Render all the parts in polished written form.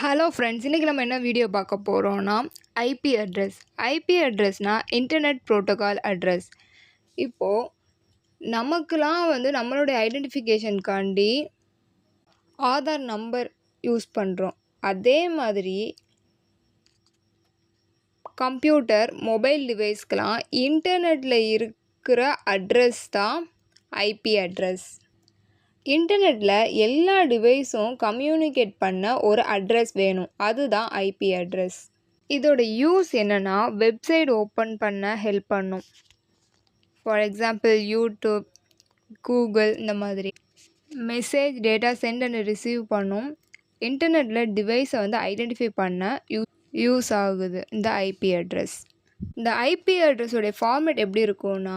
Hello friends, இன்றைக்கி நம்ம என்ன வீடியோ பார்க்க போகிறோன்னா ஐபி அட்ரஸ். ஐபி அட்ரஸ்னால் இன்டர்நெட் ப்ரோட்டோகால் அட்ரஸ். இப்போது நமக்கெலாம் நம்மளுடைய ஐடென்டிஃபிகேஷனுக்காண்டி ஆதார் நம்பர் யூஸ் பண்ணுறோம். அதே மாதிரி கம்ப்யூட்டர், மொபைல் டிவைஸ்க்கெலாம் இன்டர்நெட்டில் இருக்கிற அட்ரஸ் தான் ஐபி அட்ரஸ். இன்டர்நெட்டில் எல்லா டிவைஸும் கம்யூனிகேட் பண்ண ஒரு அட்ரஸ் வேணும், அதுதான் ஐபி அட்ரஸ். இதோட யூஸ் என்னென்னா, வெப்சைட் ஓப்பன் பண்ண ஹெல்ப் பண்ணும். ஃபார் எக்ஸாம்பிள் யூடியூப், கூகுள், இந்த மாதிரி message data sent and receive பண்ணும். இன்டர்நெட்டில் டிவைஸை ஐடென்டிஃபை பண்ண யூஸ் ஆகுது இந்த ஐபி அட்ரஸ். இந்த ஐபி அட்ரஸோடைய ஃபார்மேட் எப்படி இருக்கும்னா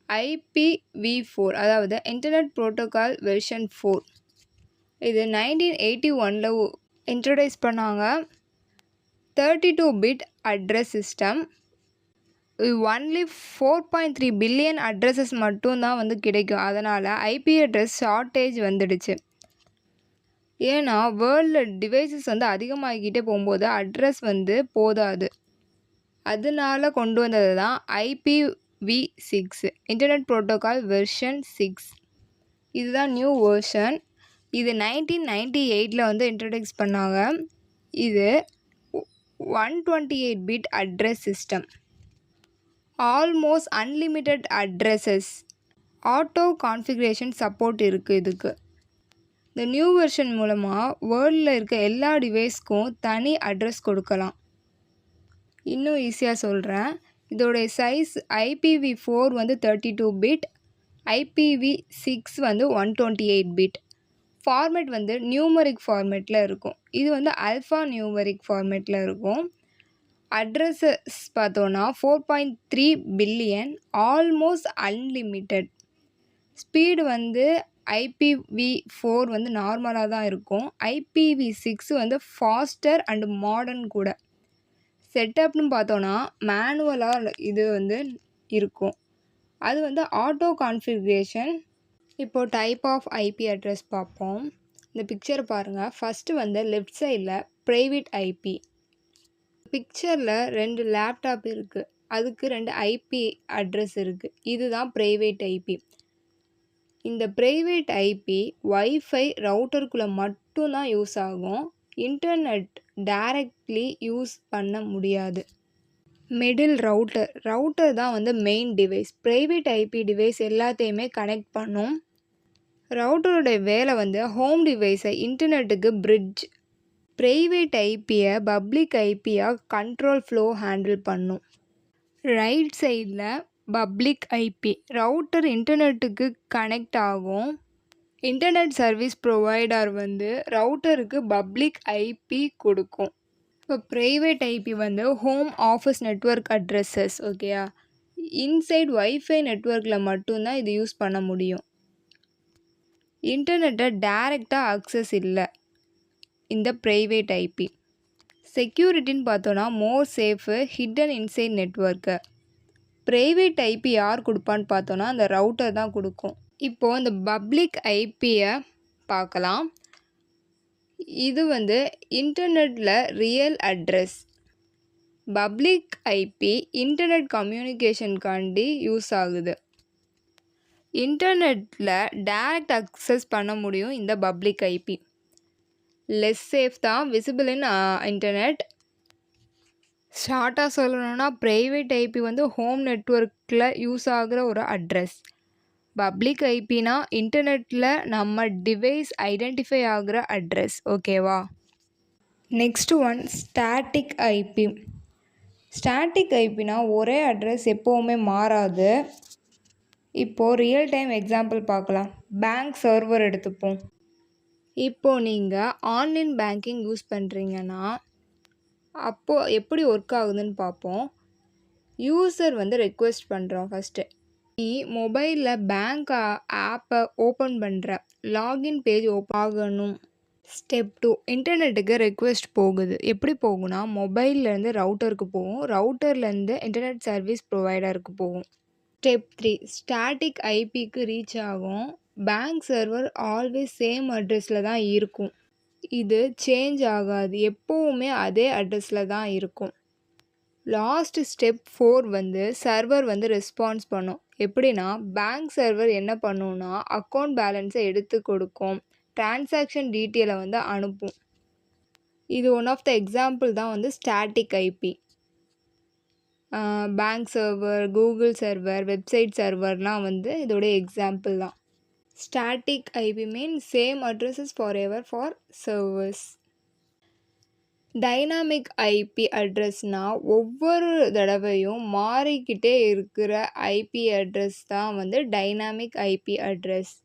IPv4, அதாவது இன்டர்நெட் ப்ரோட்டோகால் வெர்ஷன் 4. இது 1981 இன்ட்ரடியூஸ் பண்ணாங்க. 32 bit address system. Only 4.3 billion addresses மட்டும்தான் கிடைக்கும். அதனால் ஐபி அட்ரஸ் ஷார்ட்டேஜ் வந்துடுச்சு. ஏன்னா வேர்ல்டில் டிவைசஸ் அதிகமாகிக்கிட்டே போகும்போது அட்ரஸ் போதாது. அதனால கொண்டு வந்தது தான் IPv6, இன்டர்நெட் ப்ரோட்டோகால் வெர்ஷன் 6. இதுதான் நியூ வெர்ஷன். இது 1998 இன்ட்ரடியூஸ் பண்ணாங்க. இது 128 bit address system. Almost unlimited addresses. Auto configuration support இருக்குது இதுக்கு. இந்த நியூ வெர்ஷன் மூலமாக வேர்ல்டில் இருக்க எல்லா டிவைஸ்க்கும் தனி அட்ரஸ் கொடுக்கலாம். இன்னும் ஈஸியாக சொல்கிறேன். இதோடைய size IPv4 32 bit, IPv6 128 bit. Format numeric ஃபார்மேட்டில் இருக்கும். இது ஆல்ஃபா நியூமரிக் ஃபார்மேட்டில் இருக்கும். அட்ரஸஸ் பார்த்தோன்னா 4.3 billion, almost unlimited. Speed IPv4 நார்மலாக தான் இருக்கும். IPv6 ஃபாஸ்டர் அண்ட் மாடர்ன் கூட. செட்டப்னு பார்த்தோன்னா மேனுவலாக இது இருக்கும். அது ஆட்டோ கான்ஃபிகரேஷன். இப்போது டைப் ஆஃப் ஐபி அட்ரஸ் பார்ப்போம். இந்த பிக்சர் பாருங்கள். ஃபஸ்ட்டு லெஃப்ட் சைடில் ப்ரைவேட் ஐபி. பிக்சரில் 2 லேப்டாப் இருக்குது. அதுக்கு 2 ஐபி அட்ரஸ் இருக்குது. இதுதான் ப்ரைவேட் ஐபி. இந்த ப்ரைவேட் ஐபி வைஃபை ரவுட்டருக்குள்ளே மட்டும்தான் யூஸ் ஆகும். இன்டர்நெட் டைரக்ட்லி யூஸ் பண்ண முடியாது. மிடில் ரவுட்டர் தான் main device. Private IP device எல்லாத்தையுமே கனெக்ட் பண்ணும். ரவுட்டருடைய வேலை ஹோம் டிவைஸை இன்டர்நெட்டுக்கு பிரிட்ஜ். ப்ரைவேட் ஐபியை பப்ளிக் ஐபியாக கண்ட்ரோல் ஃப்ளோ ஹேண்டில் பண்ணும். ரைட் சைடில் பப்ளிக் ஐபி. ரவுட்டர் இன்டர்நெட்டுக்கு கனெக்ட் ஆகும். இன்டர்நெட் சர்வீஸ் ப்ரொவைடர் ரவுட்டருக்கு பப்ளிக் ஐபி கொடுக்கும். இப்போ private IP home office network addresses. ஓகேயா, இன்சைட் வைஃபை நெட்வொர்க்கில் மட்டும்தான் இது யூஸ் பண்ண முடியும். இன்டர்நெட்டை டைரெக்டாக அக்சஸ் இல்லை இந்த ப்ரைவேட் ஐபி. செக்யூரிட்டின்னு பார்த்தோன்னா more safe, hidden inside network. Private IP யார் கொடுப்பான்னு பார்த்தோன்னா அந்த ரவுட்டர் தான் கொடுக்கும். இப்போது இந்த பப்ளிக் ஐபியை பார்க்கலாம். இது இன்டர்நெட்டில் real address. Public IP internet கம்யூனிகேஷனுக்காண்டி யூஸ் ஆகுது. இன்டர்நெட்டில் டைரக்ட் அக்சஸ் பண்ண முடியும் இந்த பப்ளிக் ஐபி. லெஸ் சேஃப் தான், விசிபிள் இன் இன்டர்நெட். ஷார்ட்டாக சொல்லணும்னா ப்ரைவேட் ஐபி ஹோம் நெட்வொர்க்கில் யூஸ் ஆகிற ஒரு அட்ரஸ். பப்ளிக் ஐபினா இன்டர்நெட்டில் நம்ம டிவைஸ் ஐடென்டிஃபை ஆகிற அட்ரஸ். ஓகேவா. Next one static IP. Static ஐபினா ஒரே அட்ரஸ் எப்போவுமே மாறாது. இப்போது ரியல் டைம் எக்ஸாம்பிள் பார்க்கலாம். பேங்க் சர்வர் எடுத்துப்போம். இப்போது நீங்கள் ஆன்லைன் பேங்கிங் யூஸ் பண்ணுறீங்கன்னா அப்போது எப்படி ஒர்க் ஆகுதுன்னு பார்ப்போம். யூசர் ரெக்வெஸ்ட் பண்ணுறோம். ஃபஸ்ட்டு நீ மொபைலில் பேங்க் ஆப்பை ஓப்பன் பண்ணுற, லாகின் பேஜ் ஓப்பன் ஆகணும். ஸ்டெப் 2, இன்டர்நெட்டுக்கு ரெக்வெஸ்ட் போகுது. எப்படி போகும்னா மொபைல்லேருந்து ரவுட்டருக்கு போகும், ரவுட்டர்லேருந்து இன்டர்நெட் சர்வீஸ் ப்ரொவைடருக்கு போகும். ஸ்டெப் 3, ஸ்டாட்டிக் ஐபிக்கு ரீச் ஆகும். பேங்க் சர்வர் ஆல்வேஸ் சேம் அட்ரஸில் தான் இருக்கும். இது சேஞ்ச் ஆகாது. எப்பவுமே அதே அட்ரஸில் தான் இருக்கும். லாஸ்ட் ஸ்டெப் 4 வந்து சர்வர் வந்து ரெஸ்பான்ஸ் பண்ணும். எப்படின்னா பேங்க் சர்வர் என்ன பண்ணும்னா அக்கௌண்ட் பேலன்ஸை எடுத்து கொடுக்கும். டிரான்சாக்ஷன் டீட்டெயிலை வந்து அனுப்பும். இது ஒன் ஆஃப் த எக்ஸாம்பிள் தான் வந்து static IP. Bank server, Google server, website சர்வர்லாம் வந்து இதோடைய எக்ஸாம்பிள் தான். Static IP means same addresses forever for servers. Dynamic IP அட்ரஸ்னால் ஒவ்வொரு தடவையும் மாறிக்கிட்டே இருக்கிற ஐபி அட்ரஸ் தான் வந்து டைனாமிக் ஐபி அட்ரஸ்.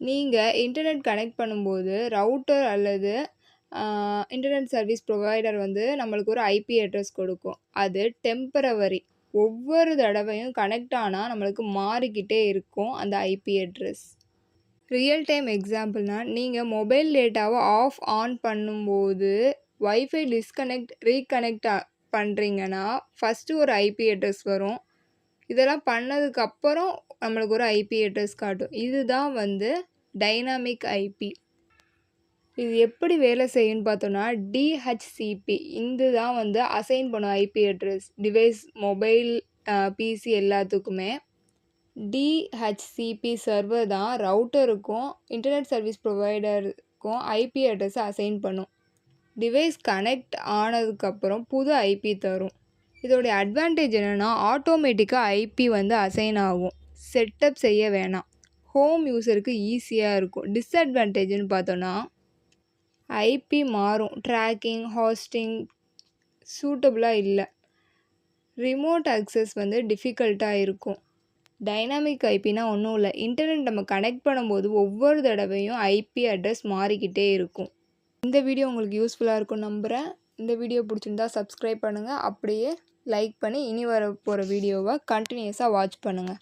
நீங்கள் இன்டர்நெட் கனெக்ட் பண்ணும்போது ரவுட்டர் அல்லது இன்டர்நெட் சர்வீஸ் ப்ரொவைடர் வந்து நம்மளுக்கு ஒரு ஐபி அட்ரஸ் கொடுக்கும். அது டெம்பரவரி. ஒவ்வொரு தடவையும் கனெக்ட் ஆனால் நம்மளுக்கு மாறிக்கிட்டே இருக்கும் அந்த ஐபி அட்ரஸ். ரியல் டைம் எக்ஸாம்பிள்னால் நீங்கள் மொபைல் டேட்டாவை ஆஃப் ஆன் பண்ணும்போது வைஃபை டிஸ்கனெக்ட் ரீகனெக்ட் பண்ணுறீங்கன்னா ஃபஸ்ட்டு ஒரு ஐபி அட்ரஸ் வரும். இதெல்லாம் பண்ணதுக்கப்புறம் நம்மளுக்கு ஒரு ஐபி அட்ரஸ் காட்டும். இதுதான் வந்து டைனாமிக் ஐபி. இது எப்படி வேலை செய்யுன்னு பார்த்தோன்னா டிஹெச்சிபி இது தான் வந்து அசைன் பண்ணும் IP address. Device, mobile, PC எல்லாத்துக்குமே டிஹெச்சிபி சர்வர் தான் ரவுட்டருக்கும் இன்டர்நெட் சர்வீஸ் ப்ரொவைடருக்கும் ஐபி அட்ரஸை அசைன் பண்ணும். டிவைஸ் கனெக்ட் ஆனதுக்கப்புறம் புது ஐபி தரும். இதோடைய அட்வான்டேஜ் என்னென்னா ஆட்டோமேட்டிக்காக ஐபி வந்து அசைன் ஆகும். செட்டப் செய்ய வேணாம். ஹோம் யூஸருக்கு ஈஸியாக இருக்கும். டிஸ்அட்வான்டேஜ்னு பார்த்தோன்னா ஐபி மாறும். ட்ராக்கிங், ஹோஸ்டிங் சூட்டபுளாக இல்லை. ரிமோட் அக்சஸ் வந்து டிஃபிகல்ட்டாக இருக்கும். டைனாமிக் ஐபினா ஒன்றும் இல்லை. இன்டர்நெட் நம்ம கனெக்ட் பண்ணும்போது ஒவ்வொரு தடவையும் ஐபி அட்ரஸ் மாறிக்கிட்டே இருக்கும். இந்த வீடியோ உங்களுக்கு யூஸ்ஃபுல்லாக இருக்கும்னு நம்புகிறேன். இந்த வீடியோ பிடிச்சிருந்தா சப்ஸ்கிரைப் பண்ணுங்கள். அப்படியே லைக் பண்ணி இனி வர போகிற வீடியோவை கண்டினியூஸாக வாட்ச் பண்ணுங்கள்.